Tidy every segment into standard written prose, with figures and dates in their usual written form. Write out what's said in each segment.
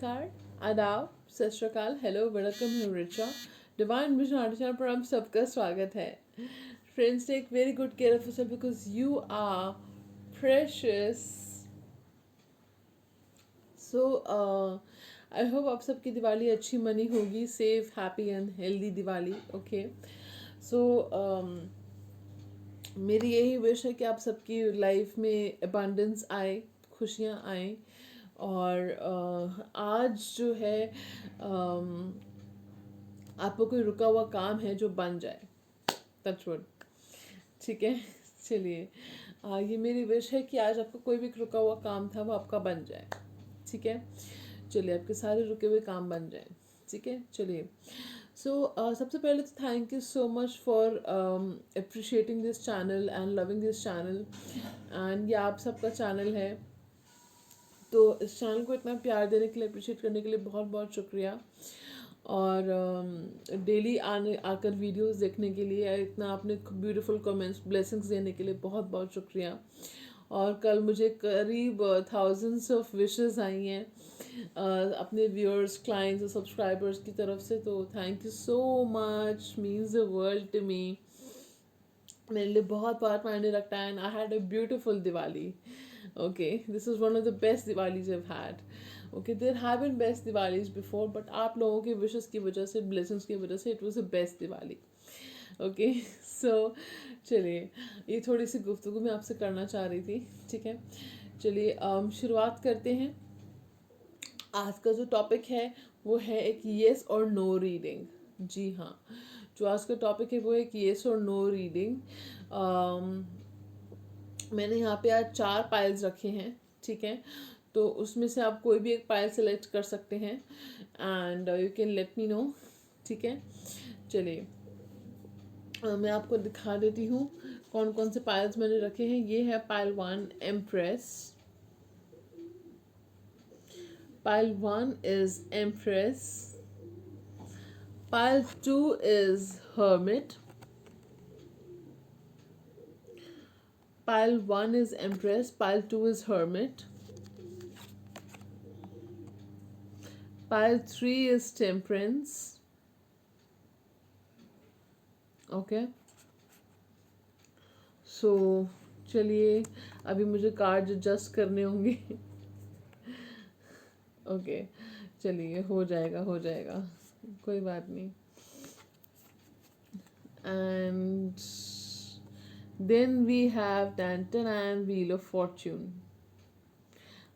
नमस्कार, आदाब, सत श्री अकाल, हेलो, वेलकम है Richa divine mission art channel पर आप सबका स्वागत है. Friends, take very good care of yourself because you are precious. So I hope आप सबकी दिवाली अच्छी मनी होगी, safe, happy and healthy Diwali. Okay, so मेरी यही विश है कि आप सबकी लाइफ में अबंडेंस आए, खुशियाँ आए. और आज जो है आपको कोई रुका हुआ काम है जो बन जाए, टचवुड. ठीक है, चलिए, ये मेरी विश है कि आज आपका कोई भी रुका हुआ काम था वो आपका बन जाए. ठीक है, चलिए, आपके सारे रुके हुए काम बन जाए. ठीक है, चलिए. सो सबसे पहले तो thank you so much for appreciating this channel and loving this channel. And ये आप सबका चैनल है, तो इस चैनल को इतना प्यार देने के लिए, अप्रिशिएट करने के लिए बहुत बहुत शुक्रिया. और डेली आकर वीडियोस देखने के लिए, इतना आपने ब्यूटीफुल कमेंट्स, ब्लेसिंग्स देने के लिए बहुत बहुत शुक्रिया. और कल मुझे करीब थाउजेंड्स ऑफ विशेस आई हैं अपने व्यूअर्स, क्लाइंट्स और सब्सक्राइबर्स की तरफ से. तो thank you so much, means the world to me. मेरे लिए बहुत बहुत मायने रखता है. And I had a beautiful Diwali. Okay, this is one of the best Diwalis I've had. Okay, there have been best Diwalis before, but आप लोगों के wishes की वजह से, blessings की वजह से, it was the best Diwali. Okay, so चलिए, ये थोड़ी सी गुफ्तगू मैं आपसे करना चाह रही थी. ठीक है, चलिए, शुरुआत करते हैं. आज का जो टॉपिक है वो है एक येस और नो रीडिंग. जी हाँ, जो आज का टॉपिक है वो एक येस और नो रीडिंग. मैंने यहाँ पे आज 4 पाइल्स रखे हैं. ठीक है, तो उसमें से आप कोई भी एक पाइल सेलेक्ट कर सकते हैं and you can let me know. ठीक है, चलिए, मैं आपको दिखा देती हूँ कौन कौन से पाइल्स मैंने रखे हैं. ये है pile 1, empress. Pile 1 is empress. Pile 2 is hermit. Pile 1 is Empress, Pile 2 is Hermit. Pile 3 is Temperance. Okay. So, चलिए, अभी मुझे कार्ड एडजस्ट करने होंगे. ओके, चलिए, हो जाएगा, कोई बात नहीं. And then we have Danton and Wheel of Fortune.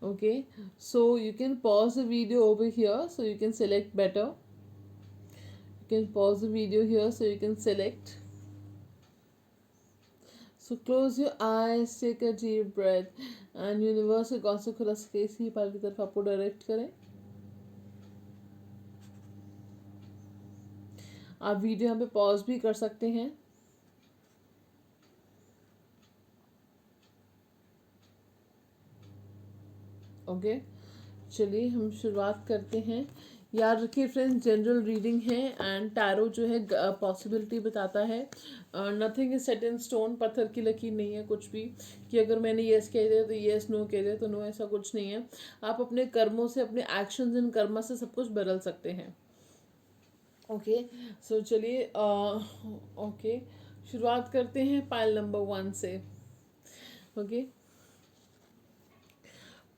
Okay, so you can pause the video over here so you can select better. You can pause the video here so you can select. So close your eyes, take a deep breath, and universe के कौन से खुला सके इसी पाल की तरफ आपको direct करें. आप वीडियो यहाँ पे पॉज भी कर सकते हैं. ओके, चलिए, हम शुरुआत करते हैं. याद रखिए फ्रेंड्स, जनरल रीडिंग है एंड टैरो जो है पॉसिबिलिटी बताता है. Nothing is set in stone. पत्थर की लकीर नहीं है कुछ भी कि अगर मैंने येस कह दिया तो येस, नो कह दिया तो नो. ऐसा कुछ नहीं है. आप अपने कर्मों से, अपने एक्शंस इन कर्मा से सब कुछ बदल सकते हैं. ओके, सो चलिए, ओके, शुरुआत करते हैं पाइल नंबर 1 से. ओके,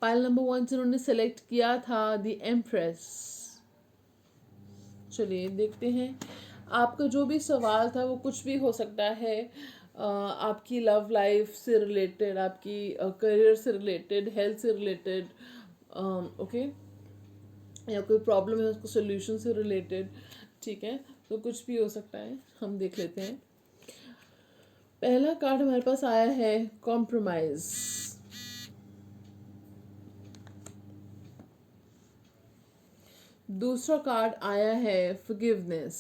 पाइल नंबर 1 से उन्होंने सेलेक्ट किया था द एम्प्रेस. चलिए, देखते हैं. आपका जो भी सवाल था वो कुछ भी हो सकता है. आपकी लव लाइफ से रिलेटेड, आपकी करियर से रिलेटेड, हेल्थ से रिलेटेड, ओके, या कोई प्रॉब्लम है उसको सोल्यूशन से रिलेटेड. ठीक है, तो कुछ भी हो सकता है. हम देख लेते हैं. पहला कार्ड हमारे पास आया है कॉम्प्रोमाइज. दूसरा कार्ड आया है फॉरगिवनेस.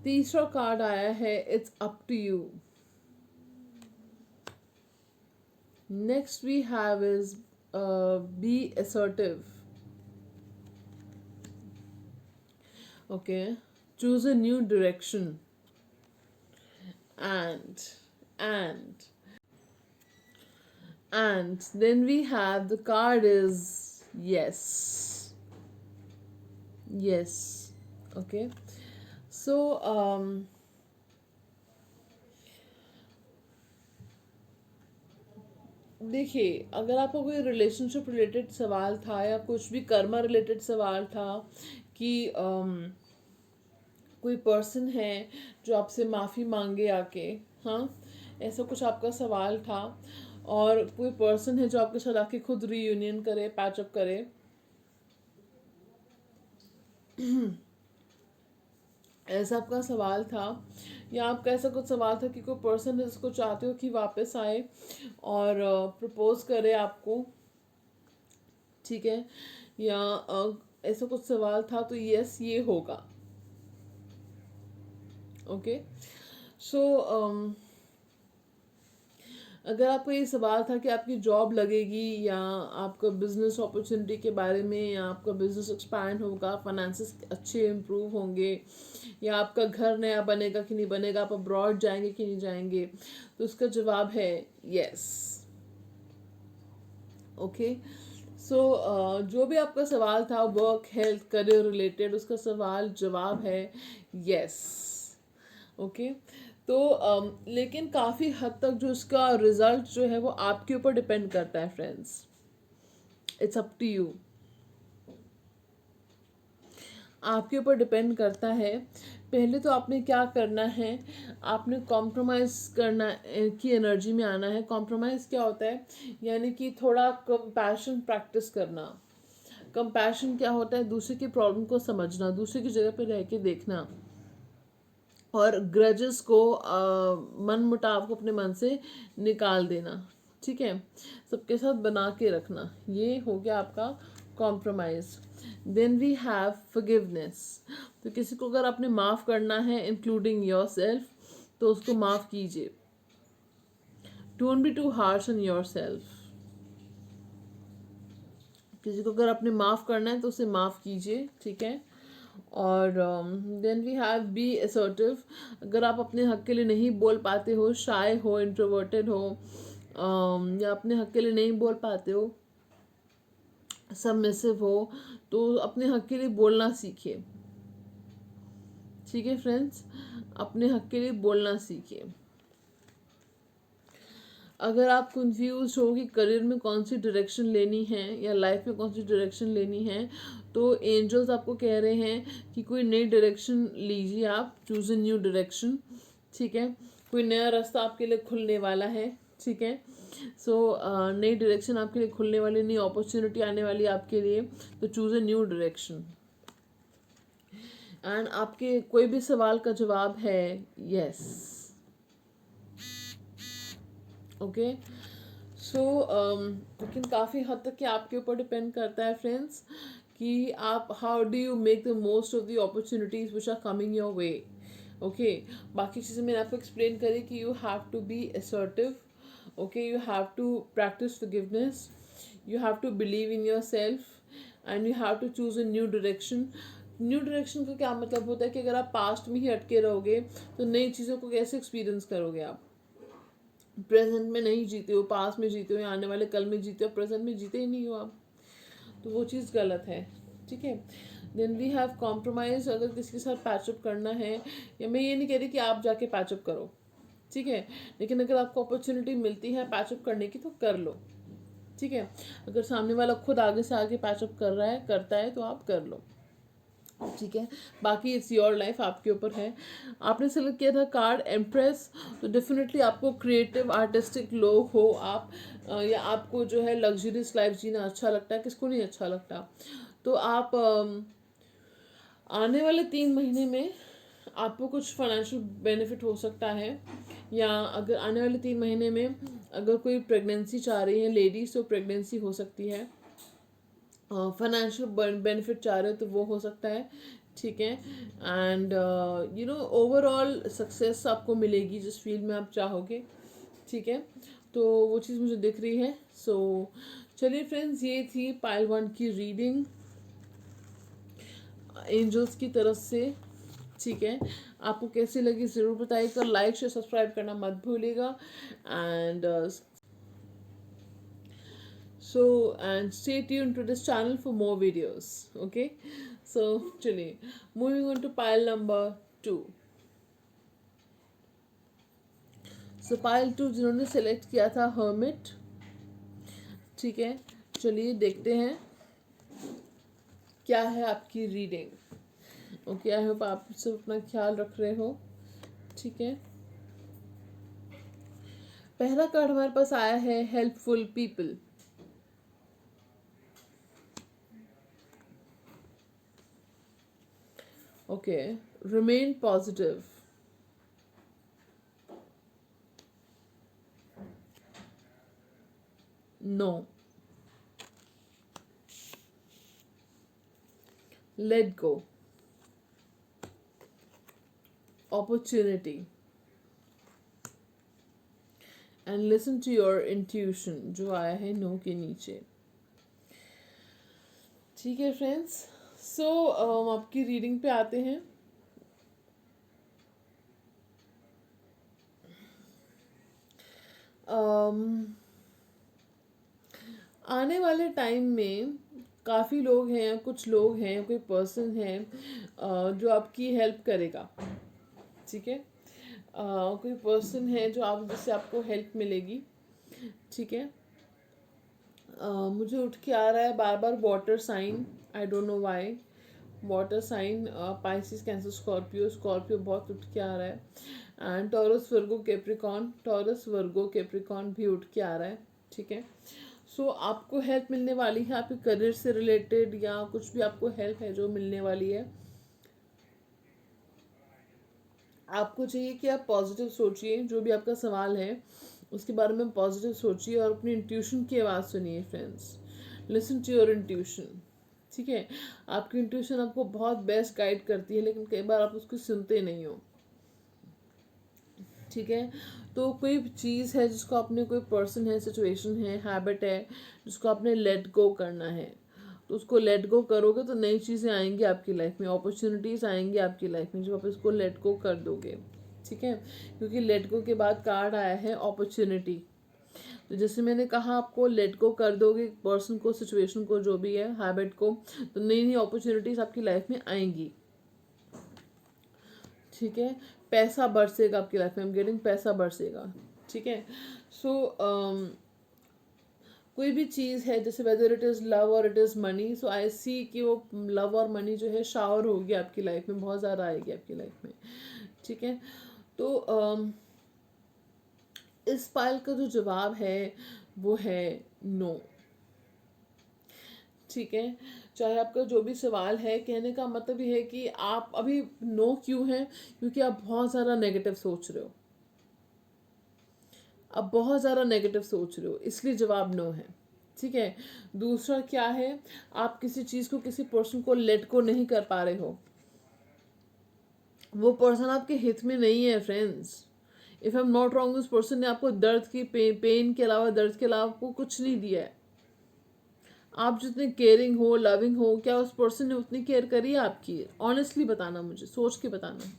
तीसरा कार्ड आया है it's up to you. Next we have is be assertive. Okay, choose a new direction. And And then we have the card is yes. Yes. Okay. So देखिए, अगर आपका कोई रिलेशनशिप रिलेटेड सवाल था या कुछ भी कर्मा रिलेटेड सवाल था कि कोई पर्सन है जो आपसे माफ़ी मांगे आके, हाँ, ऐसा कुछ आपका सवाल था, और कोई पर्सन है जो आपके साथ आके खुद रीयूनियन करे, पैचअप करे, ऐसा आपका सवाल था, या आपका ऐसा कुछ सवाल था कि कोई पर्सन है जिसको चाहते हो कि वापस आए और प्रपोज करे आपको, ठीक है, या ऐसा कुछ सवाल था, तो यस ये होगा। ओके, सो अगर आपको ये सवाल था कि आपकी जॉब लगेगी या आपका बिजनेस अपॉर्चुनिटी के बारे में, या आपका बिजनेस एक्सपैंड होगा, फाइनेंसेस अच्छे इम्प्रूव होंगे, या आपका घर नया बनेगा कि नहीं बनेगा, आप अब्रॉड जाएंगे कि नहीं जाएंगे, तो उसका जवाब है यस। ओके, सो जो भी आपका सवाल था वर्क, हेल्थ, करियर रिलेटेड, उसका सवाल जवाब है यस। ओके, तो लेकिन काफ़ी हद तक जो इसका रिजल्ट जो है वो आपके ऊपर डिपेंड करता है friends. It's up to you, आपके ऊपर डिपेंड करता है। पहले तो आपने क्या करना है, आपने कॉम्प्रोमाइज़ करना की एनर्जी में आना है। कॉम्प्रोमाइज़ क्या होता है, यानी कि थोड़ा कंपैशन प्रैक्टिस करना। कंपैशन क्या होता है, दूसरे की प्रॉब्लम को समझना, दूसरे की जगह पे रह के देखना, और ग्रजेस को मन मुटाव को अपने मन से निकाल देना, ठीक है, सबके साथ बना के रखना, ये हो गया आपका compromise. Then we have forgiveness. तो किसी को अगर आपने माफ़ करना है इंक्लूडिंग योर सेल्फ, तो उसको माफ़ कीजिए। Don't be too harsh on your self. किसी को अगर आपने माफ़ करना है तो उसे माफ़ कीजिए, ठीक है। और then we have be assertive. अगर आप अपने हक के लिए नहीं बोल पाते हो, शाय हो, इंट्रोवर्टेड हो, या अपने हक के लिए नहीं बोल पाते हो, सबमिसिव हो, तो अपने हक के लिए बोलना सीखिए, ठीक है फ्रेंड्स, अपने हक के लिए बोलना सीखिए। अगर आप कंफ्यूज हो कि करियर में कौन सी डायरेक्शन लेनी है या लाइफ में कौन सी डायरेक्शन लेनी है, तो एंजल्स आपको कह रहे हैं कि कोई नई डायरेक्शन लीजिए, आप चूज़ अ न्यू डायरेक्शन, ठीक है। कोई नया रास्ता आपके लिए खुलने वाला है, ठीक है। सो नई डायरेक्शन आपके लिए खुलने वाली, नई अपॉर्चुनिटी आने वाली आपके लिए, तो choose a new direction. And आपके कोई भी सवाल का जवाब है यस। ओके, सो लेकिन काफ़ी हद तक कि आपके ऊपर डिपेंड करता है फ्रेंड्स, कि आप how do you make the most of the opportunities which are coming your way. Okay, बाकी चीज़ें मैंने आपको एक्सप्लेन करी कि you have to be assertive, okay, you have to practice forgiveness, you have to believe in your self, and you have to choose a new direction. New direction का क्या मतलब होता है कि अगर आप पास्ट में ही अटके रहोगे तो नई चीज़ों को कैसे एक्सपीरियंस करोगे। आप प्रेजेंट में नहीं जीते हो, पास में जीते हो, या आने वाले कल में जीते हो, प्रेजेंट में जीते ही नहीं हो आप, तो वो चीज़ गलत है, ठीक है। Then we have compromise. अगर किसी के साथ पैचअप करना है, या मैं ये नहीं कह रही कि आप जाके पैचअप करो, ठीक है, लेकिन अगर आपको अपॉर्चुनिटी मिलती है पैचअप करने की तो कर लो, ठीक है। अगर सामने वाला खुद आगे से आगे पैचअप कर रहा है, करता है, तो आप कर लो, ठीक है। बाकी इट्स योर लाइफ, आपके ऊपर है। आपने सेलेक्ट किया था कार्ड एम्प्रेस, तो डेफिनेटली आपको क्रिएटिव आर्टिस्टिक लोग हो आप, या आपको जो है लग्जरियस लाइफ जीना अच्छा लगता है, किसको नहीं अच्छा लगता, तो आप आने वाले 3 महीने में आपको कुछ फाइनेंशियल बेनिफिट हो सकता है, या अगर आने वाले 3 महीने में अगर कोई प्रेगनेंसी चाह रही है लेडीज, तो प्रेगनेंसी हो सकती है। फाइनेंशियल बेनिफिट चाह रहे हो तो वो हो सकता है, ठीक है। And you know overall success आपको मिलेगी जिस फील्ड में आप चाहोगे, ठीक है। तो वो चीज़ मुझे दिख रही है। सो चलिए फ्रेंड्स, ये थी पाइल 1 की रीडिंग एंजल्स की तरफ से, ठीक है। आपको कैसी लगी ज़रूर बताइएगा, लाइक शेयर सब्सक्राइब करना मत भूलिएगा। And So and stay tuned to this channel for more videos. Okay, so चलिए moving on to pile number 2. So pile 2 जिन्होंने सेलेक्ट किया था hermit. ठीक है, चलिए देखते हैं क्या है आपकी रीडिंग. ओके, आई होप आप सब अपना ख्याल रख रहे हो. ठीक है, पहला कार्ड हमारे पास आया है helpful people. Okay, remain positive. No. Let go. opportunity and listen to your intuition, जो आया है नो के नीचे. ठीक है फ्रेंड्स, सो आपकी रीडिंग पे आते हैं. आने वाले टाइम में काफ़ी लोग हैं, कुछ लोग हैं, कोई पर्सन है जो आपकी हेल्प करेगा. ठीक है, कोई पर्सन है जो आप जिससे आपको हेल्प मिलेगी. ठीक है, मुझे उठ के आ रहा है बार बार water sign. I don't know why. Water sign, Pisces, Cancer, Scorpio. Scorpio बहुत उठ के आ रहा है. And Taurus, Virgo, Capricorn. Taurus, Virgo, Capricorn भी उठ के आ रहा है. ठीक है, सो आपको हेल्प मिलने वाली है आपके करियर से रिलेटेड, या कुछ भी आपको हेल्प है जो मिलने वाली है. आपको चाहिए कि आप पॉजिटिव सोचिए. जो भी आपका सवाल है उसके बारे में पॉजिटिव सोचिए और अपनी इंट्यूशन की आवाज़ सुनिए friends. Listen to your intuition. ठीक है, आपकी इंट्यूशन आपको बहुत बेस्ट गाइड करती है, लेकिन कई बार आप उसको सुनते नहीं हो. ठीक है, तो कोई चीज़ है जिसको आपने, कोई पर्सन है, सिचुएशन है, हैबिट है जिसको आपने लेट गो करना है, तो उसको लेट गो करोगे तो नई चीज़ें आएंगी आपकी लाइफ में, अपॉर्चुनिटीज़ आएंगी आपकी लाइफ में जब आप इसको लेट गो कर दोगे. ठीक है, क्योंकि लेट गो के बाद कार्ड आया है अपॉर्चुनिटी. तो जैसे मैंने कहा, आपको लेट गो कर दोगे पर्सन को, सिचुएशन को, जो भी है, हैबिट को, तो नई नई अपॉर्चुनिटीज़ आपकी लाइफ में आएंगी. ठीक है, पैसा बरसेगा आपकी लाइफ में. गेटिंग पैसा बरसेगा. ठीक है, सो कोई भी चीज़ है, जैसे वेदर इट इज़ लव और इट इज़ मनी, सो आई सी कि वो लव और मनी जो है शावर होगी आपकी लाइफ में, बहुत ज़्यादा आएगी आपकी लाइफ में. ठीक है, तो इस पाइल का जो जवाब है वो है नो. ठीक है, चाहे आपका जो भी सवाल है, कहने का मतलब ये है कि आप अभी नो क्यों है, क्योंकि आप बहुत ज़्यादा नेगेटिव सोच रहे हो. आप बहुत ज़्यादा नेगेटिव सोच रहे हो, इसलिए जवाब नो है. ठीक है, दूसरा क्या है, आप किसी चीज़ को, किसी पर्सन को लेट को नहीं कर पा रहे हो. वो पर्सन आपके हित में नहीं है friends. If I am not wrong, उस पर्सन ने आपको दर्द की, पेन के अलावा, दर्द के अलावा आपको कुछ नहीं दिया है. आप जितने केयरिंग हो, लविंग हो, क्या उस पर्सन ने उतनी केयर करी है आपकी? ऑनेस्टली बताना, मुझे सोच के बताना.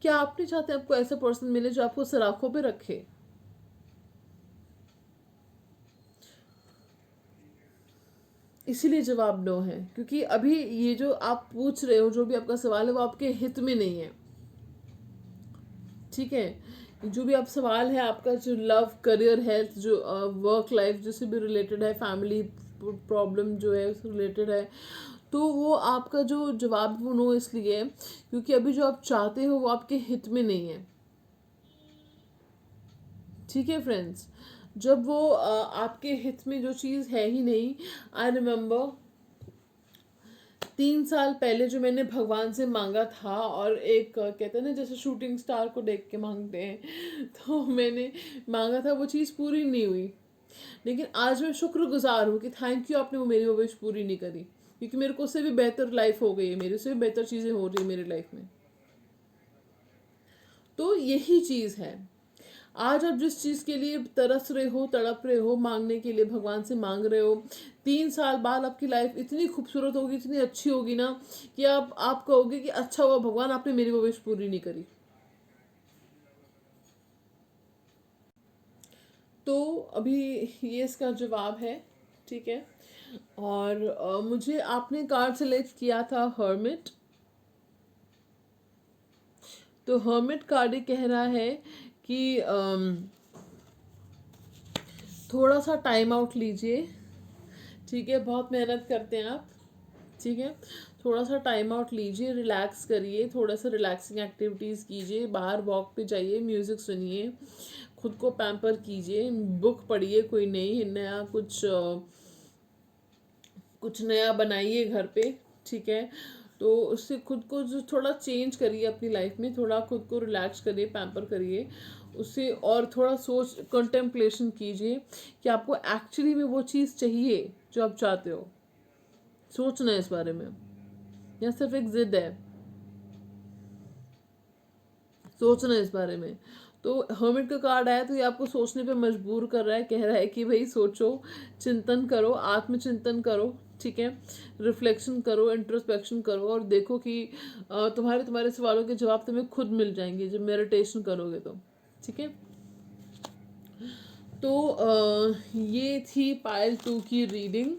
क्या आप नहीं चाहते आपको ऐसा पर्सन मिले जो आपको सलाखों पे रखे? इसीलिए जवाब नो है, क्योंकि अभी ये जो आप पूछ रहे हो, जो भी आपका सवाल है, वो आपके हित में नहीं है. ठीक है, जो भी आप सवाल है आपका, जो लव, करियर, हेल्थ, जो वर्क लाइफ, जिससे भी रिलेटेड है, फैमिली प्रॉब्लम जो है उससे रिलेटेड है, तो वो आपका जो जवाब वो नो इसलिए है क्योंकि अभी जो आप चाहते हो वो आपके हित में नहीं है. ठीक है फ्रेंड्स, जब वो आपके हित में जो चीज़ है ही नहीं. आई रिमेम्बर 3 साल पहले जो मैंने भगवान से मांगा था, और एक कहते हैं ना जैसे शूटिंग स्टार को देख के मांगते हैं, तो मैंने मांगा था, वो चीज़ पूरी नहीं हुई. लेकिन आज मैं शुक्रगुजार हूँ कि थैंक यू, आपने वो मेरी वो विश पूरी नहीं करी, क्योंकि मेरे को उससे भी बेहतर लाइफ हो गई है, मेरे से भी बेहतर चीज़ें हो रही है मेरी लाइफ में. तो यही चीज़ है. आज आप जिस चीज़ के लिए तरस रहे हो, तड़प रहे हो, मांगने के लिए भगवान से मांग रहे हो, 3 साल बाद आपकी लाइफ इतनी खूबसूरत होगी, इतनी अच्छी होगी ना, कि आप कहोगे कि अच्छा हुआ भगवान, आपने मेरी वो विश पूरी नहीं करी. तो अभी ये इसका जवाब है, ठीक है। और मुझे आपने कार्ड सेलेक्ट किया था हर्मिट, तो हर्मिट कार्ड ये कह रहा है कि थोड़ा सा टाइम आउट लीजिए, ठीक है। बहुत मेहनत करते हैं आप, ठीक है। थोड़ा सा टाइम आउट लीजिए, रिलैक्स करिए, थोड़ा सा रिलैक्सिंग एक्टिविटीज़ कीजिए, बाहर वॉक पे जाइए, म्यूज़िक सुनिए, खुद को पैम्पर कीजिए, बुक पढ़िए, कोई नई नया कुछ नया बनाइए घर पे, ठीक है। तो उससे खुद को जो थोड़ा चेंज करिए अपनी लाइफ में, थोड़ा खुद को रिलैक्स करिए, पैम्पर करिए उससे, और थोड़ा सोच कंटेम्पलेशन कीजिए कि आपको एक्चुअली में वो चीज़ चाहिए जो आप चाहते हो। सोचना है इस बारे में, या सिर्फ एक जिद है, सोचना है इस बारे में। तो हर्मिट का कार्ड आया तो ये आपको सोचने पे मजबूर कर रहा है, कह रहा है कि भाई सोचो, चिंतन करो, आत्मचिंतन करो, ठीक है। रिफ्लेक्शन करो, इंट्रोस्पेक्शन करो, और देखो कि तुम्हारे सवालों के जवाब तुम्हें खुद मिल जाएंगे जब मेडिटेशन करोगे तो, ठीक है। तो ये थी पायल 2 की रीडिंग।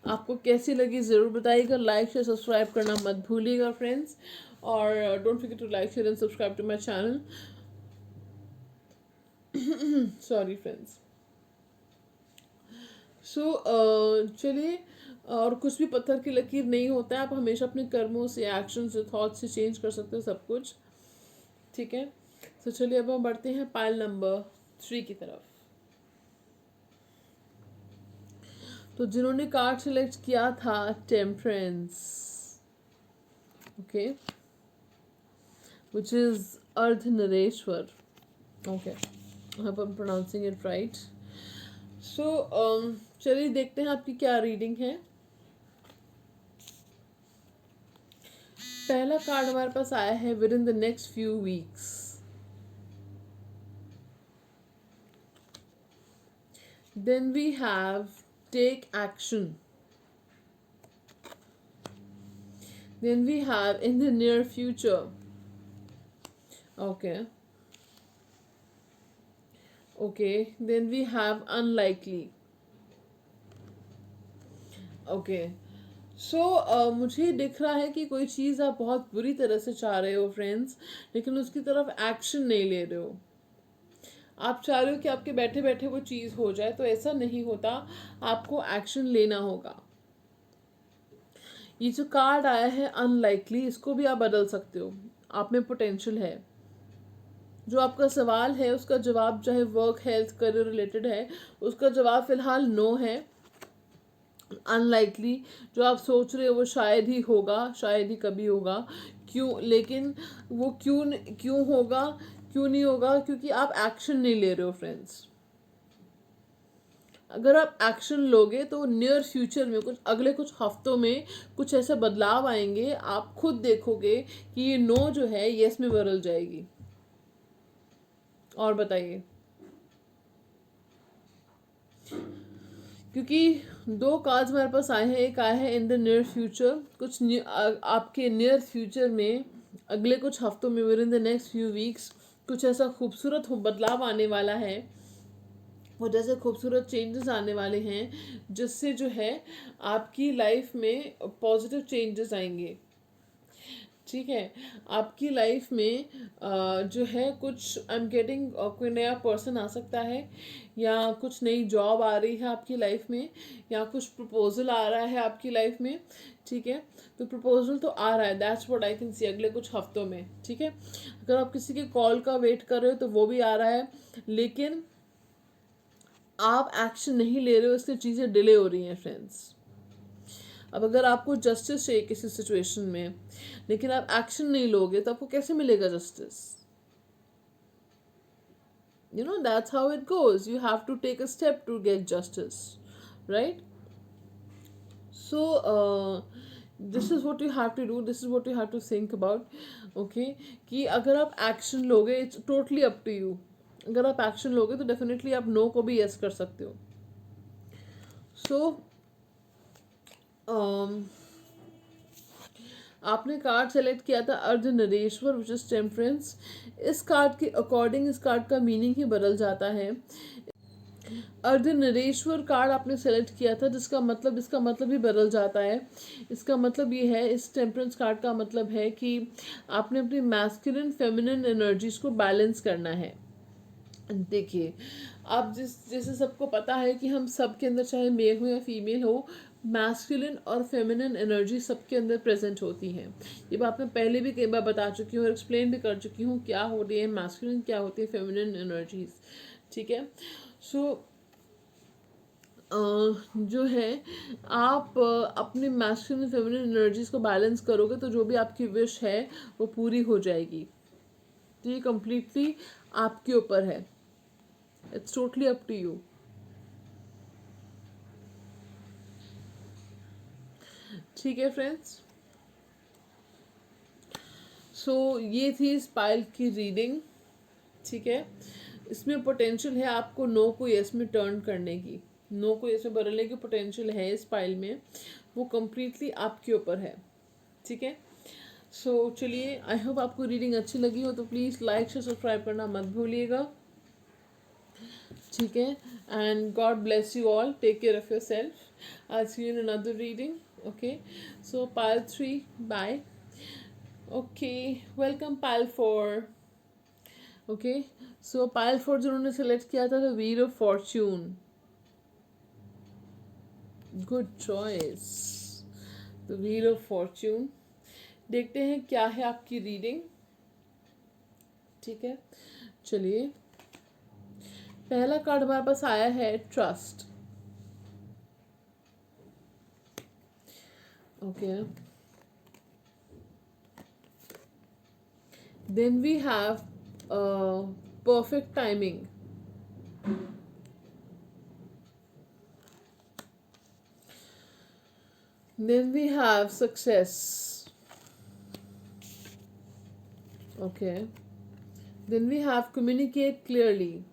आपको कैसी लगी ज़रूर बताइएगा, लाइक शेयर सब्सक्राइब करना मत भूलिएगा फ्रेंड्स, और don't forget to like share and subscribe to my channel. Sorry friends. So चलिए, और कुछ भी पत्थर की लकीर नहीं होता है, आप हमेशा अपने कर्मों से, एक्शन से, थॉट से चेंज कर सकते हो सब कुछ, ठीक है। तो चलिए अब हम बढ़ते हैं पायल नंबर 3 की तरफ। तो जिन्होंने कार्ड सिलेक्ट किया था Temperance, okay, which is Ardhanareshwar, okay, I hope I am pronouncing it right. So चलिए देखते हैं आपकी क्या रीडिंग है। पहला कार्ड हमारे पास आया है within the next few weeks. Then we have take action. Then we have in the near future. Okay. Then we have unlikely. Okay. सो मुझे दिख रहा है कि कोई चीज़ आप बहुत बुरी तरह से चाह रहे हो फ्रेंड्स, लेकिन उसकी तरफ एक्शन नहीं ले रहे हो। आप चाह रहे हो कि आपके बैठे बैठे वो चीज़ हो जाए, तो ऐसा नहीं होता, आपको एक्शन लेना होगा। ये जो कार्ड आया है अनलाइकली, इसको भी आप बदल सकते हो, आप में पोटेंशियल है। जो आपका सवाल है उसका जवाब, चाहे वर्क, हेल्थ, करियर रिलेटेड है, उसका जवाब फिलहाल नो है। अनलाइकली जो आप सोच रहे हो वो शायद ही होगा, शायद ही कभी होगा। क्यों? लेकिन वो क्यों होगा, क्यों नहीं होगा? क्योंकि आप एक्शन नहीं ले रहे हो फ्रेंड्स। अगर आप एक्शन लोगे तो नियर फ्यूचर में, कुछ अगले कुछ हफ्तों में कुछ ऐसे बदलाव आएंगे, आप खुद देखोगे कि ये नो जो है यस में बदल जाएगी। और बताइए, क्योंकि 2 कार्ड्स हमारे पास आए हैं। एक आया है इन द नियर फ्यूचर, कुछ आपके नियर फ्यूचर में, अगले कुछ हफ्तों में, with in the next few weeks, कुछ ऐसा खूबसूरत बदलाव आने वाला है, वो जैसे खूबसूरत चेंजेस आने वाले हैं जिससे जो है आपकी लाइफ में पॉजिटिव चेंजेस आएंगे, ठीक है। आपकी लाइफ में जो है कुछ आई एम गेटिंग, कोई नया पर्सन आ सकता है, या कुछ नई जॉब आ रही है आपकी लाइफ में, या कुछ प्रपोजल आ रहा है आपकी लाइफ में, ठीक है। तो प्रपोजल तो आ रहा है, that's what I can see, अगले कुछ हफ्तों में, ठीक है। अगर आप किसी के कॉल का वेट कर रहे हो तो वो भी आ रहा है, लेकिन आप एक्शन नहीं ले रहे हो, इसलिए चीज़ें डिले हो रही हैं फ्रेंड्स। अब अगर आपको जस्टिस चाहिए किसी सिचुएशन में, लेकिन आप एक्शन नहीं लोगे, तो आपको कैसे मिलेगा justice? You know, that's how it goes. You have to take a step to get justice, right? So this is what you have to do, this is what you have to think about, okay? कि अगर आप action लोगे, it's totally up to you. अगर आप action लोगे तो definitely आप no को भी यस कर सकते हो। सो आपने कार्ड सेलेक्ट किया था अर्धनरेश्वर, विच इज टेम्परेंस। इस कार्ड के अकॉर्डिंग इस कार्ड का मीनिंग ही बदल जाता है। अर्धनिरेश्वर कार्ड आपने सेलेक्ट किया था, जिसका मतलब, इसका मतलब भी बदल जाता है। इसका मतलब ये है, इस टेम्परेंस कार्ड का मतलब है कि आपने अपनी मैस्कुलिन फेमिनिन एनर्जीज को बैलेंस करना है। देखिए, आप जैसे सबको पता है कि हम सबके अंदर, चाहे मेल हो या फीमेल हो, मैस्कुलिन और फेमिनिन एनर्जी सबके अंदर प्रेजेंट होती हैं। ये बात मैं पहले भी कई बार बता चुकी हूँ और एक्सप्लेन भी कर चुकी हूँ, क्या हो रही है मैस्कुलिन, क्या होती है फेमिनिन एनर्जीज। ठीक है, सो जो है, आप अपनी मैस्कुलिन फेमिनिन एनर्जीज को बैलेंस करोगे तो जो भी आपकी विश है वो पूरी हो जाएगी। तो ये कम्प्लीटली आपके ऊपर है, it's totally up to you. ठीक है फ्रेंड्स, सो ये थी स्पाइल की रीडिंग। ठीक है, इसमें पोटेंशियल है आपको नो को यस में टर्न करने की, नो को यस में बदलने की पोटेंशियल है इस पाइल में, वो कम्प्लीटली आपके ऊपर है। ठीक है, सो चलिए, आई होप आपको रीडिंग अच्छी लगी हो तो प्लीज़ लाइक से सब्सक्राइब करना मत भूलिएगा। ठीक है, and God bless you all, take care of your self. I see you in another reading. Okay, so pile 3, bye. Okay, welcome pile 4। Okay, so pile 4 जिन्होंने सेलेक्ट किया था, wheel of fortune. Good choice, the wheel of fortune. देखते हैं क्या है आपकी reading. ठीक है, चलिए, पहला कार्ड हमारे पास आया है trust. Okay, then we have perfect timing. Then we have success. Okay. Then we have communicate clearly.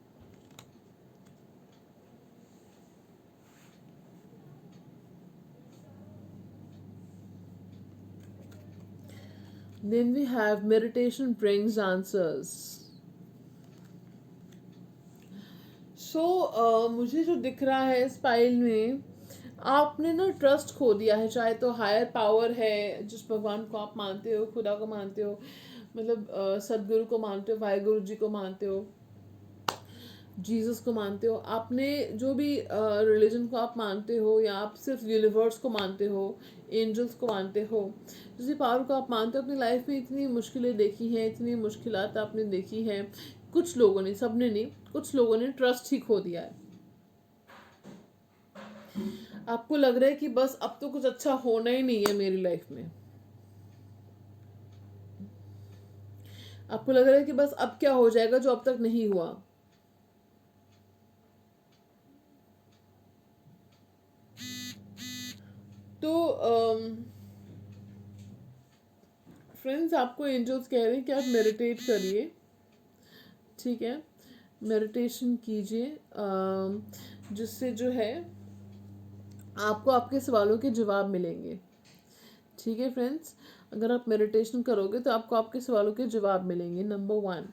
Then we have meditation brings answers. So मुझे जो दिख रहा है इस फाइल में, आपने ना ट्रस्ट खो दिया है। चाहे तो हायर पावर है, जिस भगवान को आप मानते हो, खुदा को मानते हो, मतलब सदगुरु को मानते हो, वाहिगुरु जी को मानते हो, जीसस को मानते हो, आपने जो भी रिलीजन को आप मानते हो, या आप सिर्फ यूनिवर्स को मानते हो, एंजल्स को मानते हो, जिस पावर को आप मानते हो, अपनी लाइफ में इतनी मुश्किलें देखी हैं, इतनी मुश्किलात आपने देखी हैं। कुछ लोगों ने, सबने नहीं, कुछ लोगों ने ट्रस्ट ही खो दिया है। आपको लग रहा है कि बस अब तो कुछ अच्छा होना ही नहीं है मेरी लाइफ में। आपको लग रहा है कि बस अब क्या हो जाएगा जो अब तक नहीं हुआ। तो फ्रेंड्स, आपको एंजल्स कह रहे हैं कि आप मेडिटेट करिए। ठीक है, मेडिटेशन कीजिए, जिससे जो है आपको आपके सवालों के जवाब मिलेंगे। ठीक है फ्रेंड्स, अगर आप मेडिटेशन करोगे तो आपको आपके सवालों के जवाब मिलेंगे, नंबर 1।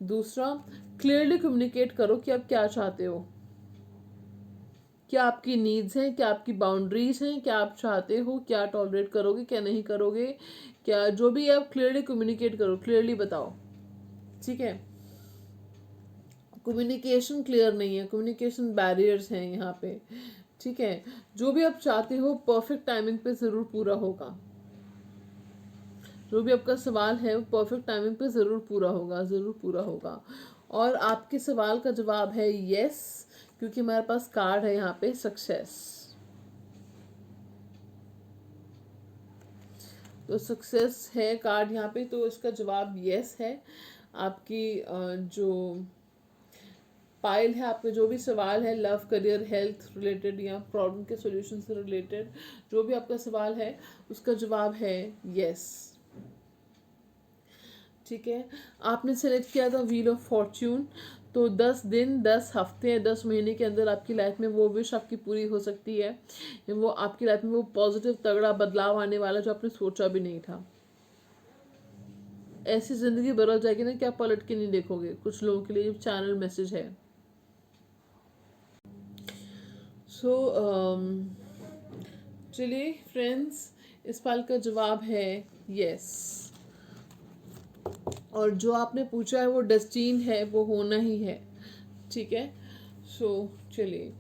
दूसरा, क्लियरली कम्युनिकेट करो कि आप क्या चाहते हो, क्या आपकी नीड्स हैं, क्या आपकी बाउंड्रीज हैं, क्या आप चाहते हो, क्या टॉलरेट करोगे, क्या नहीं करोगे, क्या, जो भी आप क्लियरली कम्युनिकेट करो, क्लियरली बताओ। ठीक है, कम्युनिकेशन क्लियर नहीं है, कम्युनिकेशन बैरियर्स हैं यहाँ पे। ठीक है, जो भी आप चाहते हो परफेक्ट टाइमिंग पे ज़रूर पूरा होगा। जो भी आपका सवाल है वो परफेक्ट टाइमिंग पे ज़रूर पूरा होगा, ज़रूर पूरा होगा। और आपके सवाल का जवाब है यस, क्योंकि हमारे पास कार्ड है यहाँ पे सक्सेस। तो सक्सेस है कार्ड यहाँ पे, तो इसका जवाब यस है। आपकी जो पाइल है, आपके जो भी सवाल है, लव, करियर, हेल्थ रिलेटेड या प्रॉब्लम के सॉल्यूशन से रिलेटेड, जो भी आपका सवाल है उसका जवाब है यस। ठीक है, आपने सेलेक्ट किया था व्हील ऑफ फॉर्च्यून। तो 10 दिन, 10 हफ्ते, 10 महीने के अंदर आपकी लाइफ में वो विश आपकी पूरी हो सकती है। वो आपकी लाइफ में वो पॉजिटिव तगड़ा बदलाव आने वाला जो आपने सोचा भी नहीं था। ऐसी ज़िंदगी बदल जाएगी ना कि आप पलट के नहीं देखोगे। कुछ लोगों के लिए चैनल मैसेज है। सो चलिए फ्रेंड्स, इस सवाल का जवाब है यस। और जो आपने पूछा है वो डेस्टीन है, वो होना ही है। ठीक है। सो चलिए,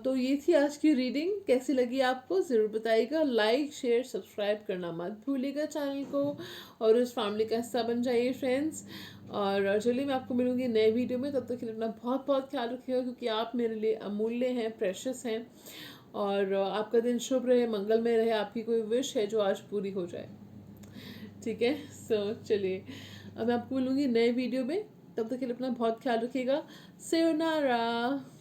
तो ये थी आज की रीडिंग। कैसी लगी आपको ज़रूर बताइएगा। लाइक शेयर सब्सक्राइब करना मत भूलिएगा चैनल को, और इस फैमिली का हिस्सा बन जाइए फ्रेंड्स। और चलिए, मैं आपको मिलूंगी नए वीडियो में। तब तक के लिए अपना बहुत बहुत ख्याल रखिएगा, क्योंकि आप मेरे लिए अमूल्य हैं, प्रेशियस हैं। और आपका दिन शुभ रहे, मंगलमय रहे। आपकी कोई विश है जो आज पूरी हो जाए। ठीक है। सो चलिए, अब मैं आपको मिलूंगी नए वीडियो में। तब तक के लिए अपना बहुत ख्याल रखिएगा। sayonara।